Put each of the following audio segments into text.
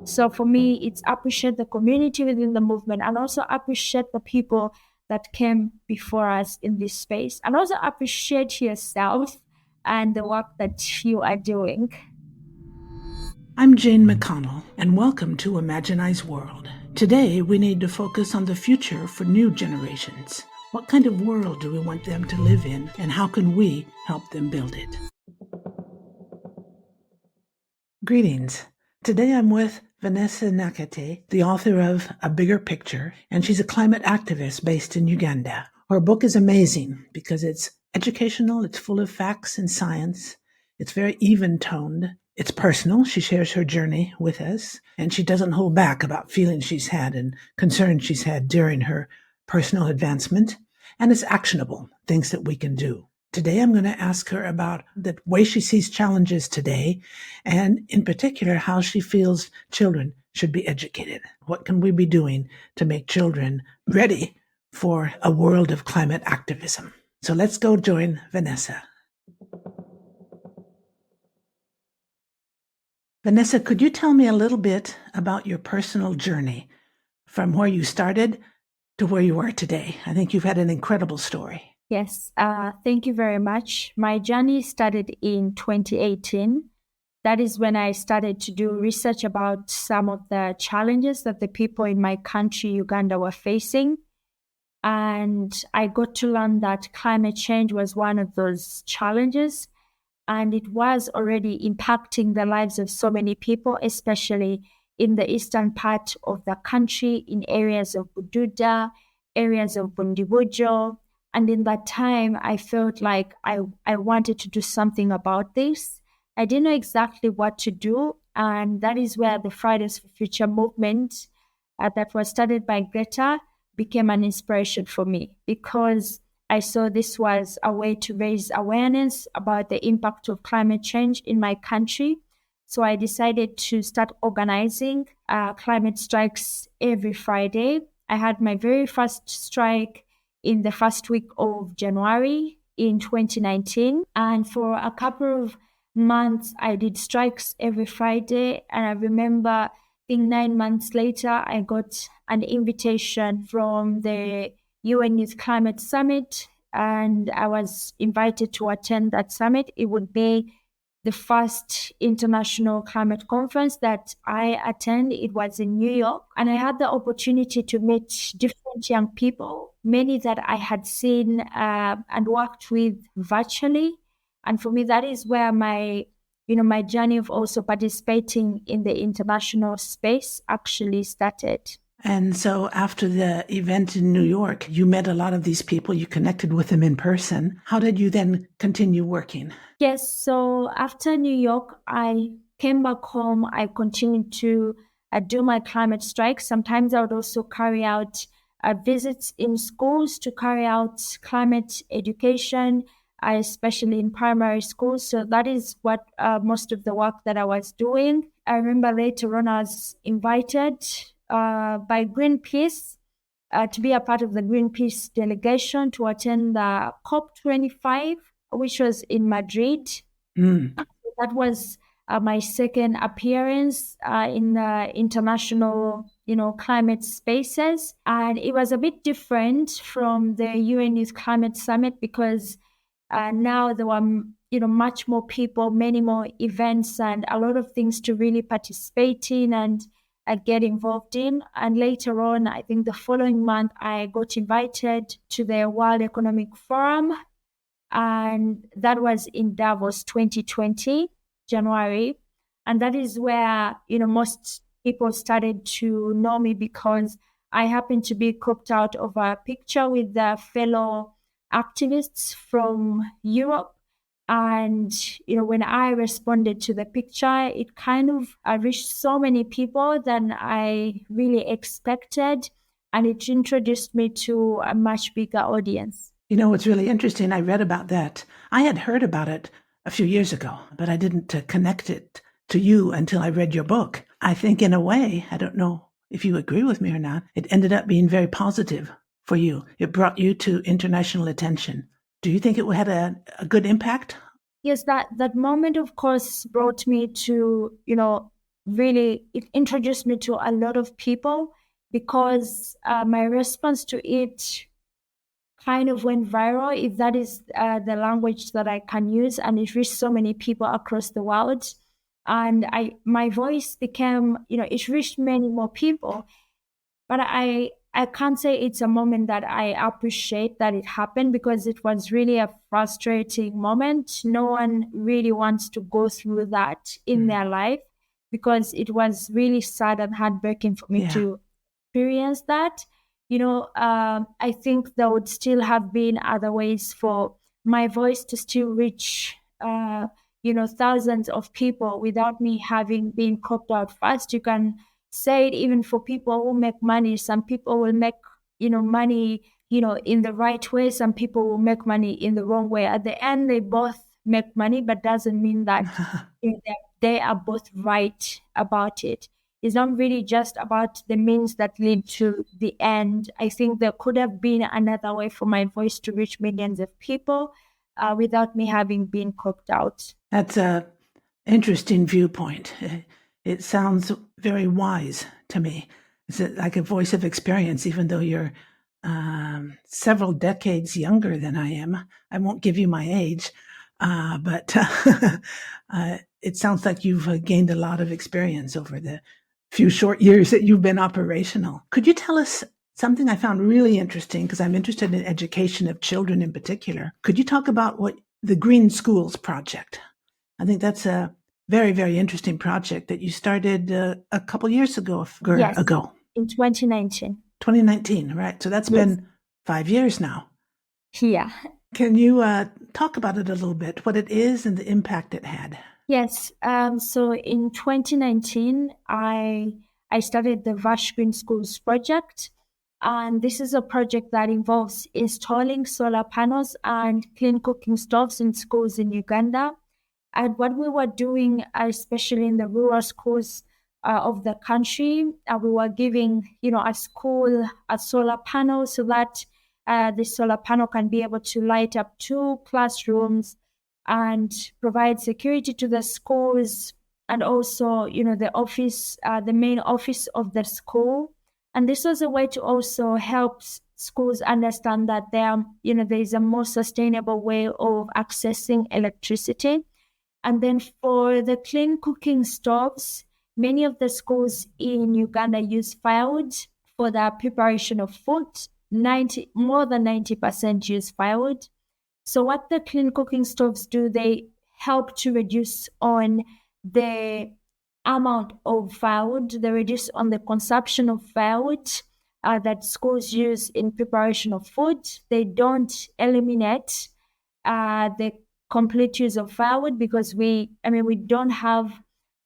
So for me, it's appreciate the community within the movement and also appreciate the people that came before us in this space and also appreciate yourself and the work that you are doing. I'm Jane McConnell, and welcome to Imaginize World. Today, we need to focus on the future for new generations. What kind of world do we want them to live in, and how can we help them build it? Greetings. Today I'm with Vanessa Nakate, the author of A Bigger Picture, and she's a climate activist based in Uganda. Her book is amazing because it's educational, it's full of facts and science, it's very even toned, it's personal. She shares her journey with us, and she doesn't hold back about feelings she's had and concerns she's had during her personal advancement, and it's actionable, things that we can do. Today, I'm going to ask her about the way she sees challenges today, and in particular, how she feels children should be educated. What can we be doing to make children ready for a world of climate activism? So let's go join Vanessa. Vanessa, could you tell me a little bit about your personal journey from where you started to where you are today? I think you've had an incredible story. Yes, thank you very much. My journey started in 2018. That is when I started to do research about some of the challenges that the people in my country, Uganda, were facing. And I got to learn that climate change was one of those challenges. And it was already impacting the lives of so many people, especially in the eastern part of the country, in areas of Bududa, areas of Bundibujo. And in that time, I felt like I wanted to do something about this. I didn't know exactly what to do. And that is where the Fridays for Future movement that was started by Greta became an inspiration for me because I saw this was a way to raise awareness about the impact of climate change in my country. So I decided to start organizing climate strikes every Friday. I had my very first strike in the first week of January in 2019. And for a couple of months, I did strikes every Friday. And I remember, I think 9 months later, I got an invitation from the UN Youth Climate Summit, and I was invited to attend that summit. It would be the first international climate conference that I attend. It was in New York, and I had the opportunity to meet different young people, many that I had seen and worked with virtually. And for me, that is where my journey of also participating in the international space actually started. And so after the event in New York, you met a lot of these people, you connected with them in person. How did you then continue working? Yes, so after New York, I came back home. I continued to do my climate strikes. Sometimes I would also carry out visits in schools to carry out climate education, especially in primary schools. So that is what most of the work that I was doing. I remember later on I was invited by Greenpeace to be a part of the Greenpeace delegation to attend the COP25, which was in Madrid. Mm. That was my second appearance in the international, climate spaces, and it was a bit different from the UN Youth Climate Summit because now there were, much more people, many more events, and a lot of things to really participate in and get involved in. And later on, I think the following month, I got invited to the World Economic Forum, and that was in Davos 2020, January. And that is where, most people started to know me because I happened to be cropped out of a picture with the fellow activists from Europe. And, when I responded to the picture, it kind of reached so many people than I really expected. And it introduced me to a much bigger audience. You know, what's really interesting, I read about that. I had heard about it a few years ago, but I didn't connect it to you until I read your book. I think in a way, I don't know if you agree with me or not, it ended up being very positive for you. It brought you to international attention. Do you think it had a good impact? Yes, that moment, of course, brought me to, really, it introduced me to a lot of people because my response to it kind of went viral, if that is the language that I can use, and it reached so many people across the world. And my voice became, it reached many more people. But I can't say it's a moment that I appreciate that it happened, because it was really a frustrating moment. No one really wants to go through that in their life, because it was really sad and heartbreaking for me to experience that. I think there would still have been other ways for my voice to still reach, thousands of people without me having been cropped out first. You can say it even for people who make money. Some people will make, money, in the right way. Some people will make money in the wrong way. At the end, they both make money, but doesn't mean that they are both right about it. It's not really just about the means that lead to the end. I think there could have been another way for my voice to reach millions of people without me having been cropped out. That's a interesting viewpoint. It sounds very wise to me. It's like a voice of experience, even though you're several decades younger than I am. I won't give you my age, but it sounds like you've gained a lot of experience over the few short years that you've been operational. Could you tell us something I found really interesting, because I'm interested in education of children in particular? Could you talk about what the Green Schools Project? I think that's a very, very interesting project that you started a couple years ago. Yes, in 2019. 2019, right? So that's been 5 years now. Yeah. Can you talk about it a little bit, what it is and the impact it had? Yes. So in 2019, I started the Vash Green Schools project. And this is a project that involves installing solar panels and clean cooking stoves in schools in Uganda. And what we were doing, especially in the rural schools of the country, we were giving, a school a solar panel so that the solar panel can be able to light up 2 classrooms and provide security to the schools, and also, the office, the main office of the school. And this was a way to also help schools understand that there is a more sustainable way of accessing electricity. And then for the clean cooking stoves, many of the schools in Uganda use firewood for the preparation of food. More than 90% use firewood. So what the clean cooking stoves do, they help to reduce on the amount of firewood. They reduce on the consumption of firewood that schools use in preparation of food. They don't eliminate the complete use of firewood, because we don't have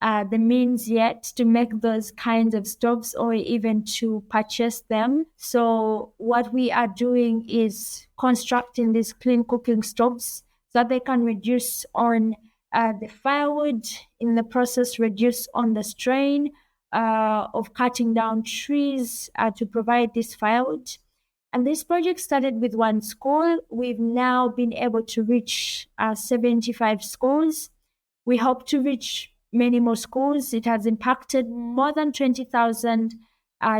the means yet to make those kinds of stoves or even to purchase them. So what we are doing is constructing these clean cooking stoves so that they can reduce on the firewood, in the process reduce on the strain of cutting down trees to provide this firewood. And this project started with one school. We've now been able to reach 75 schools. We hope to reach many more schools. It has impacted more than 20,000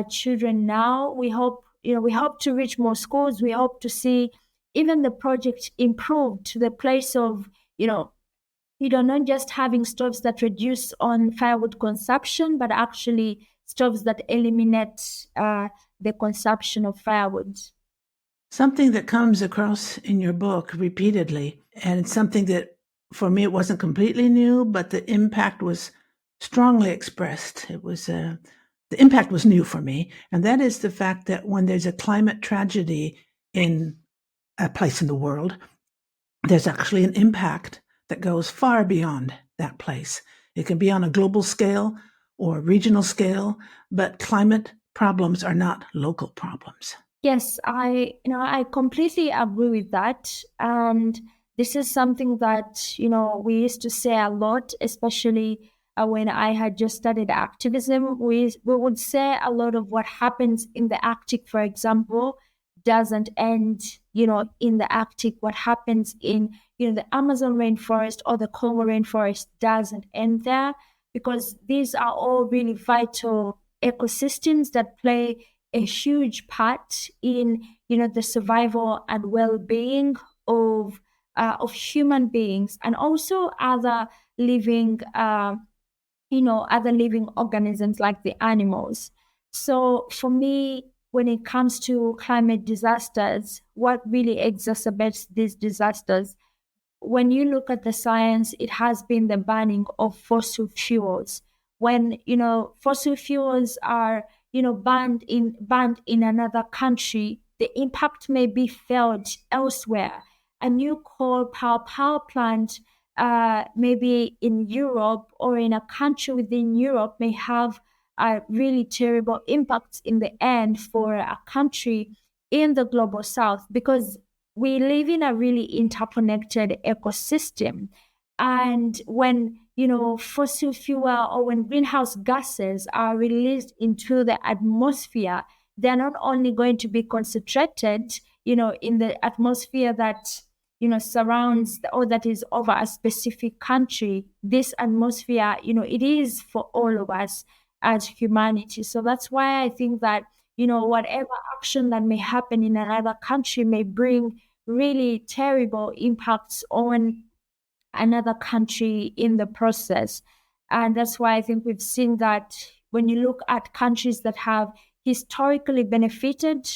children now. We hope to reach more schools. We hope to see even the project improved to the place of, not just having stoves that reduce on firewood consumption, but actually stoves that eliminate the consumption of firewood. Something that comes across in your book repeatedly, and it's something that for me it wasn't completely new, but the impact was strongly expressed. It was the impact was new for me, and that is the fact that when there's a climate tragedy in a place in the world, there's actually an impact that goes far beyond that place. It can be on a global scale or a regional scale, but climate problems are not local problems. Yes, I completely agree with that. And this is something that, we used to say a lot, especially when I had just studied activism. We would say a lot of what happens in the Arctic, for example, doesn't end, in the Arctic. What happens in, the Amazon rainforest or the Congo rainforest doesn't end there, because these are all really vital ecosystems that play a huge part in, the survival and well-being of human beings, and also living other living organisms like the animals. So for me, when it comes to climate disasters, what really exacerbates these disasters, when you look at the science, it has been the banning of fossil fuels. When, fossil fuels are, banned in another country, the impact may be felt elsewhere. A new coal power plant, maybe in Europe or in a country within Europe, may have a really terrible impact in the end for a country in the global south, because we live in a really interconnected ecosystem. And when, fossil fuel or when greenhouse gases are released into the atmosphere, they're not only going to be concentrated, in the atmosphere that, surrounds or that is over a specific country. This atmosphere, it is for all of us as humanity. So that's why I think that, whatever action that may happen in another country may bring really terrible impacts on another country in the process. And that's why I think we've seen that when you look at countries that have historically benefited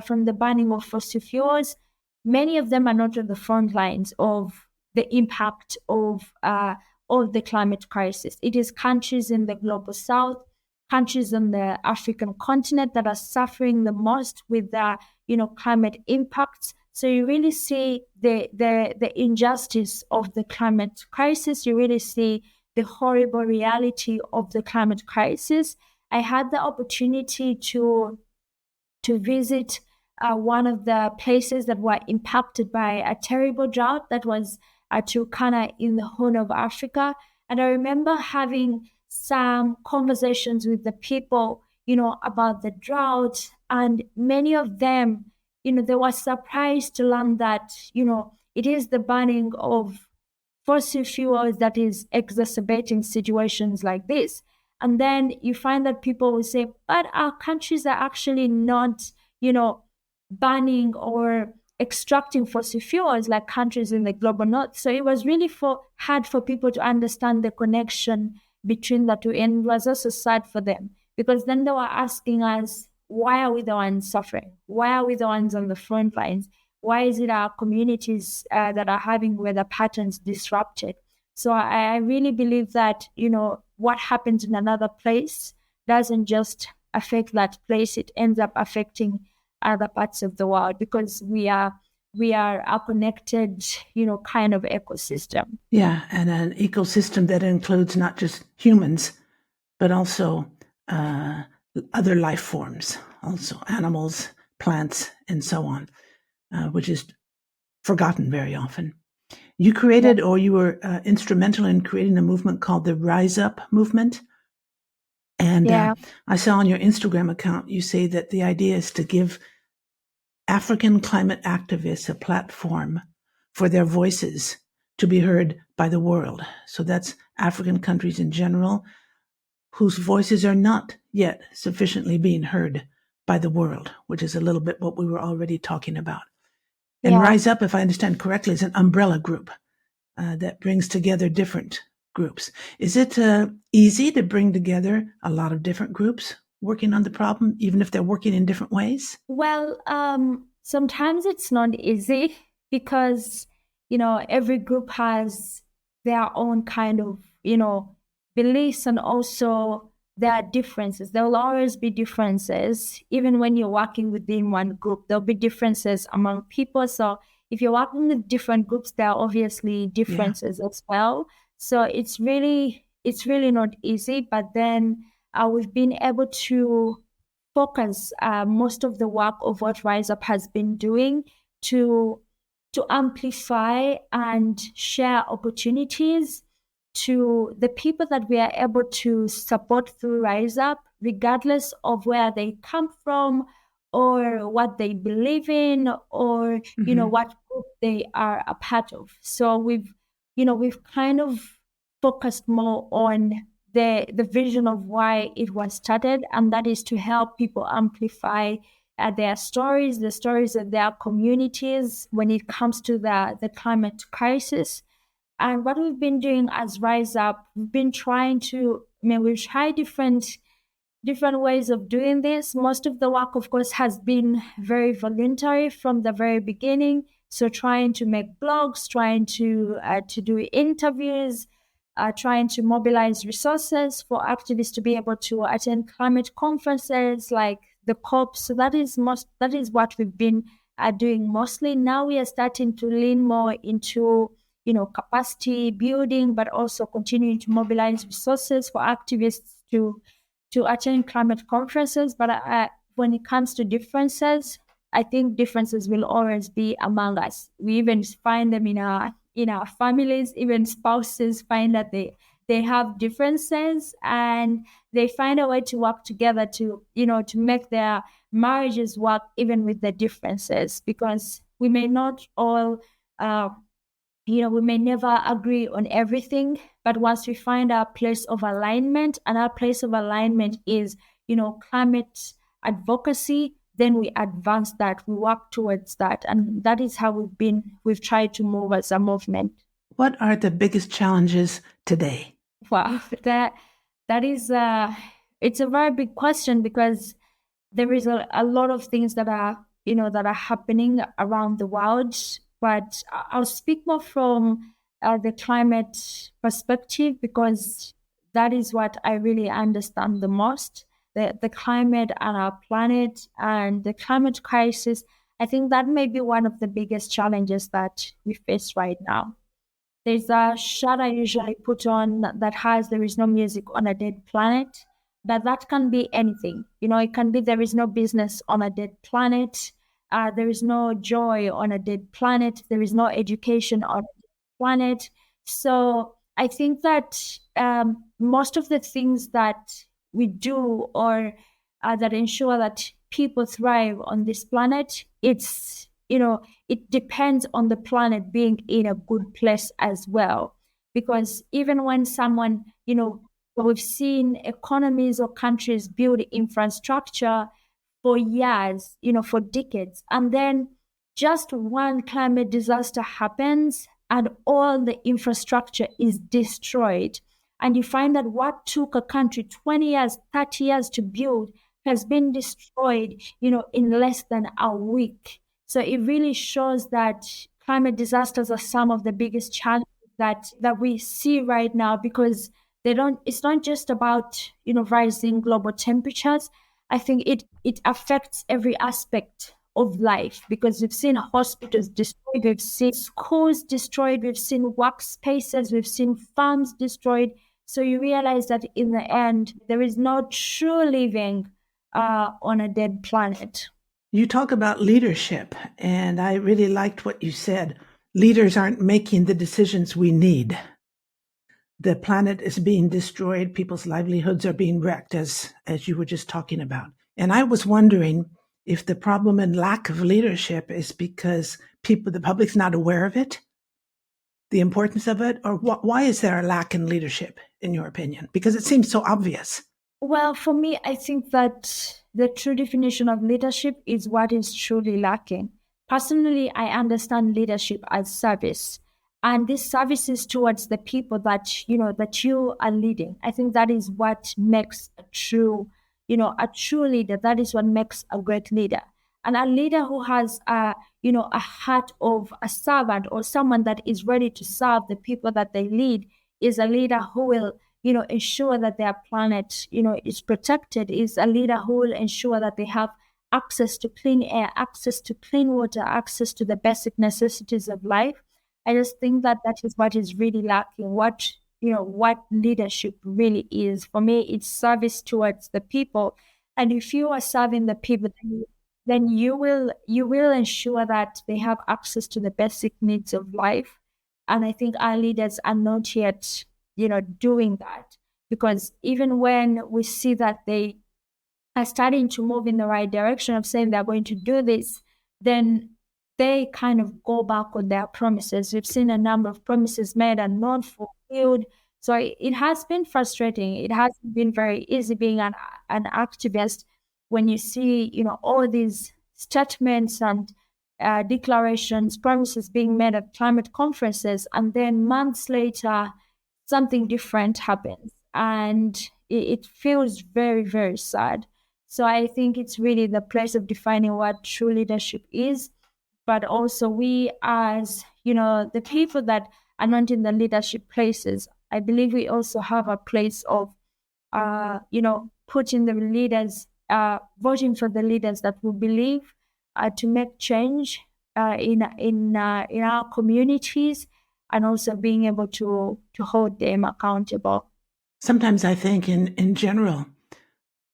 from the banning of fossil fuels, many of them are not on the front lines of the impact of the climate crisis. It is countries in the global south, countries on the African continent that are suffering the most with the climate impacts. So you really see the injustice of the climate crisis. You really see the horrible reality of the climate crisis. I had the opportunity to visit one of the places that were impacted by a terrible drought, that was Turkana in the Horn of Africa. And I remember having some conversations with the people, about the drought, and many of them, they were surprised to learn that, it is the banning of fossil fuels that is exacerbating situations like this. And then you find that people will say, but our countries are actually not, banning or extracting fossil fuels like countries in the global north. So it was really hard for people to understand the connection between the two. And it was also sad for them, because then they were asking us, why are we the ones suffering? Why are we the ones on the front lines? Why is it our communities that are having weather patterns disrupted? So I really believe that, what happens in another place doesn't just affect that place, it ends up affecting other parts of the world, because we are a connected, kind of ecosystem. Yeah, and an ecosystem that includes not just humans, but also other life forms, also animals, plants, and so on, which is forgotten very often. You created, or you were instrumental in creating a movement called the Rise Up movement. And I saw on your Instagram account, you say that the idea is to give African climate activists a platform for their voices to be heard by the world. So that's African countries in general, whose voices are not yet sufficiently being heard by the world, which is a little bit what we were already talking about. And Rise Up, if I understand correctly, is an umbrella group that brings together different groups. Is it easy to bring together a lot of different groups working on the problem, even if they're working in different ways? Well, sometimes it's not easy, because, every group has their own kind of, beliefs, and also there are differences. There will always be differences. Even when you're working within one group, there'll be differences among people. So if you're working with different groups, there are obviously differences as well. So it's really not easy. But then we've been able to focus most of the work of what Rise Up has been doing to amplify and share opportunities to the people that we are able to support through Rise Up, regardless of where they come from or what they believe in, or what group they are a part of. So we've kind of focused more on the vision of why it was started, and that is to help people amplify their stories, the stories of their communities when it comes to the climate crisis. And what we've been doing as Rise Up, we've been trying to, we've tried different ways of doing this. Most of the work, of course, has been very voluntary from the very beginning. So trying to make blogs, trying to do interviews, trying to mobilize resources for activists to be able to attend climate conferences like the COP. So that is what we've been doing mostly. Now we are starting to lean more into capacity building, but also continuing to mobilize resources for activists to attend climate conferences. But when it comes to differences, I think differences will always be among us. We even find them in our families. Even spouses find that they have differences, and they find a way to work together to make their marriages work even with the differences, because we may not all we may never agree on everything, but once we find our place of alignment, and our place of alignment is, climate advocacy, then we advance that, we work towards that. And that is how we've tried to move as a movement. What are the biggest challenges today? Wow, that is, it's a very big question, because there is a lot of things that are happening around the world. But I'll speak more from the climate perspective, because that is what I really understand the most. The climate and our planet and the climate crisis, I think that may be one of the biggest challenges that we face right now. There's a shot I usually put on that has "There is no music on a dead planet," but that can be anything. It can be there is no business on a dead planet. There is no joy on a dead planet. There is no education on a dead planet. So I think that most of the things that we do, or that ensure that people thrive on this planet, it depends on the planet being in a good place as well. Because even when someone, we've seen economies or countries build infrastructure for years, for decades, and then just one climate disaster happens and all the infrastructure is destroyed. And you find that what took a country 20 years, 30 years to build has been destroyed, in less than a week. So it really shows that climate disasters are some of the biggest challenges that we see right now, because it's not just about, rising global temperatures. I think it affects every aspect of life, because we've seen hospitals destroyed, we've seen schools destroyed, we've seen workspaces, we've seen farms destroyed. So you realize that in the end, there is no true living on a dead planet. You talk about leadership, and I really liked what you said. Leaders aren't making the decisions we need. The planet is being destroyed. People's livelihoods are being wrecked, as you were just talking about. And I was wondering if the problem and lack of leadership is because the public's not aware of it, the importance of it, or why is there a lack in leadership, in your opinion? Because it seems so obvious. Well, for me, I think that the true definition of leadership is what is truly lacking. Personally, I understand leadership as service. And this service is towards the people that you are leading. I think that is what makes a true leader. That is what makes a great leader. And a leader who has a heart of a servant, or someone that is ready to serve the people that they lead, is a leader who will ensure that their planet, is protected, is a leader who will ensure that they have access to clean air, access to clean water, access to the basic necessities of life. I just think that is what is really lacking. What leadership really is. For me, it's service towards the people. And if you are serving the people, then you will ensure that they have access to the basic needs of life. And I think our leaders are not yet doing that, because even when we see that they are starting to move in the right direction of saying they're going to do this, then they kind of go back on their promises. We've seen a number of promises made and not fulfilled. So it has been frustrating. It hasn't been very easy being an activist when you see, all these statements and declarations, promises being made at climate conferences, and then months later, something different happens. And it feels very, very sad. So I think it's really the place of defining what true leadership is, but also we as, the people that are not in the leadership places, I believe we also have a place of, putting the leaders, voting for the leaders that we believe to make change in our communities, and also being able to hold them accountable. Sometimes I think in general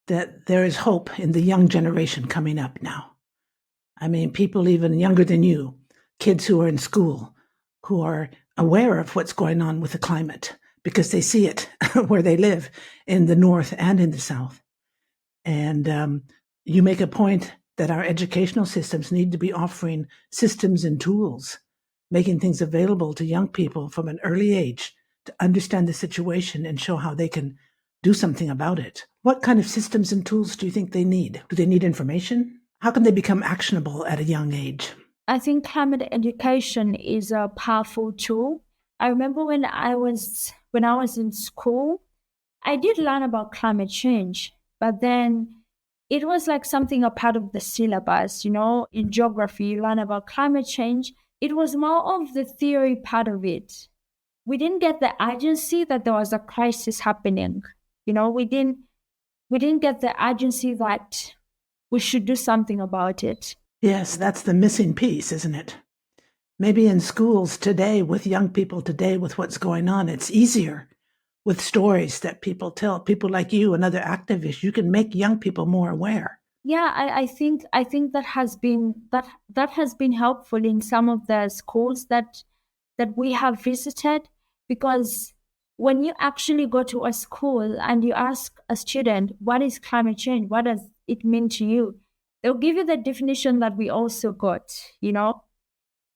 that there is hope in the young generation coming up now. I mean, people even younger than you, kids who are in school, who are aware of what's going on with the climate because they see it where they live in the North and in the South. And you make a point that our educational systems need to be offering systems and tools, making things available to young people from an early age to understand the situation and show how they can do something about it. What kind of systems and tools do you think they need? Do they need information? How can they become actionable at a young age? I think climate education is a powerful tool. I remember when I was in school, I did learn about climate change, but then it was like something a part of the syllabus, in geography, you learn about climate change. It was more of the theory part of it. We didn't get the urgency that there was a crisis happening. We didn't get the urgency that we should do something about it. Yes, that's the missing piece, isn't it? Maybe in schools today, with young people today, with what's going on, it's easier with stories that people tell, people like you and other activists. You can make young people more aware. Yeah, I think that has been helpful in some of the schools that we have visited, because when you actually go to a school and you ask a student, what is climate change, what does it mean to you, they'll give you the definition that we also got.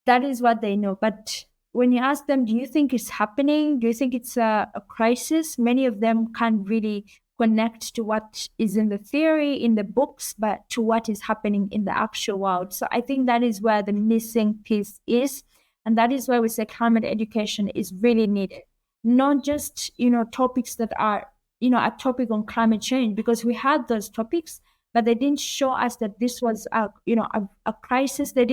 That is what they know. But when you ask them, do you think it's happening? Do you think it's a crisis? Many of them can't really connect to what is in the theory, in the books, but to what is happening in the actual world. So I think that is where the missing piece is. And that is why we say climate education is really needed. Not just, topics that are, a topic on climate change, because we had those topics, but they didn't show us that this was a crisis. They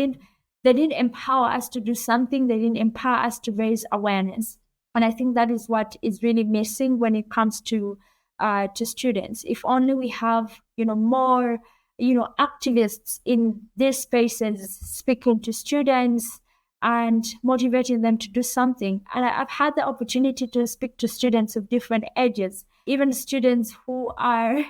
didn't empower us to do something. They didn't empower us to raise awareness. And I think that is what is really missing when it comes to students. If only we have, more, activists in these spaces speaking to students and motivating them to do something. And I've had the opportunity to speak to students of different ages, even students who are,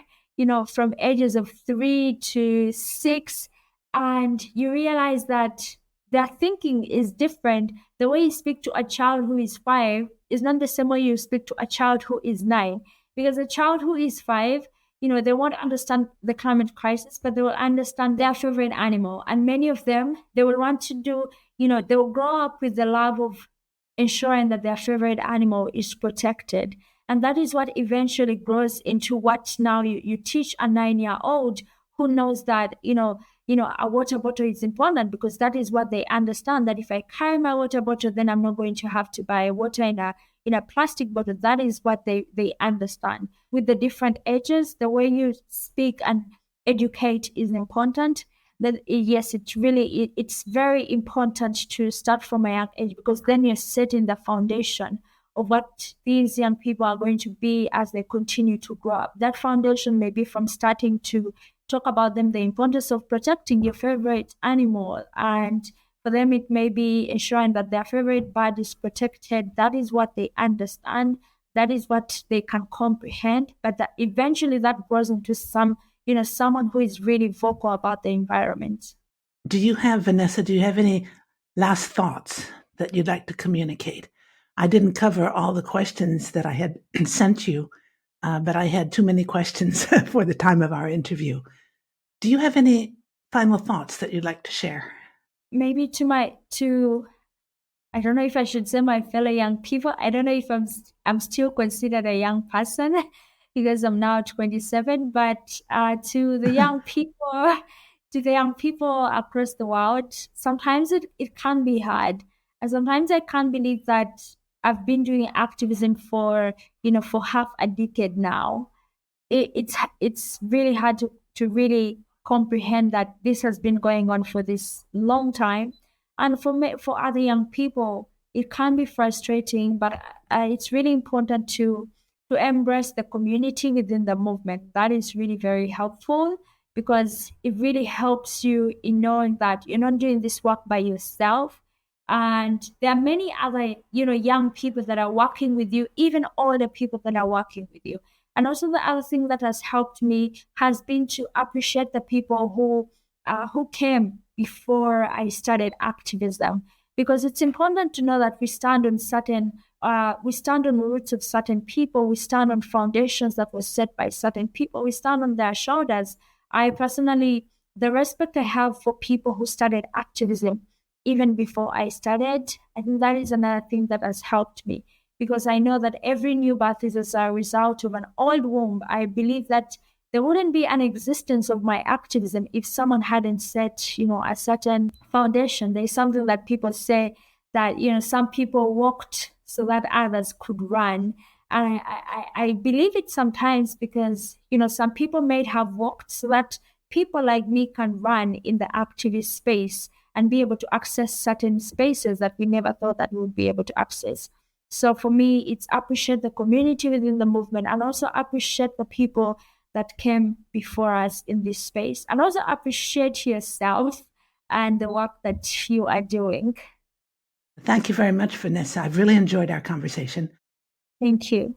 from ages of 3 to 6. And you realize that their thinking is different. The way you speak to a child who is 5 is not the same way you speak to a child who is 9. Because a child who is 5, they won't understand the climate crisis, but they will understand their favorite animal. And many of them, they will want to do, they will grow up with the love of ensuring that their favorite animal is protected. And that is what eventually grows into what now you teach a 9-year-old who knows that, a water bottle is important, because that is what they understand, that if I carry my water bottle, then I'm not going to have to buy water in a plastic bottle. That is what they understand. With the different ages, the way you speak and educate is important. That yes, it's very important to start from a young age, because then you're setting the foundation of what these young people are going to be as they continue to grow up. That foundation may be from starting to talk about them, the importance of protecting your favorite animal. And for them, it may be ensuring that their favorite bird is protected. That is what they understand. That is what they can comprehend. But that eventually that grows into someone who is really vocal about the environment. Vanessa, do you have any last thoughts that you'd like to communicate? I didn't cover all the questions that I had sent you, but I had too many questions for the time of our interview. Do you have any final thoughts that you'd like to share? Maybe to I don't know if I should say my fellow young people. I don't know if I'm still considered a young person because I'm now 27. But to the young people, to the young people across the world, sometimes it can be hard, and sometimes I can't believe that I've been doing activism for for half a decade now. It's really hard to really comprehend that this has been going on for this long time. And for me, for other young people, it can be frustrating, but it's really important to embrace the community within the movement. That is really very helpful because it really helps you in knowing that you're not doing this work by yourself. And there are many other, young people that are working with you, even older people that are working with you. And also the other thing that has helped me has been to appreciate the people who came before I started activism, because it's important to know that we stand on roots of certain people, we stand on foundations that were set by certain people, we stand on their shoulders. I personally, the respect I have for people who started activism even before I started, I think that is another thing that has helped me because I know that every new birth is as a result of an old womb. I believe that there wouldn't be an existence of my activism if someone hadn't set, a certain foundation. There's something that people say that, some people walked so that others could run. And I believe it sometimes because, some people may have walked so that people like me can run in the activist space and be able to access certain spaces that we never thought that we would be able to access. So for me, it's appreciate the community within the movement and also appreciate the people that came before us in this space and also appreciate yourself and the work that you are doing. Thank you very much, Vanessa. I've really enjoyed our conversation. Thank you.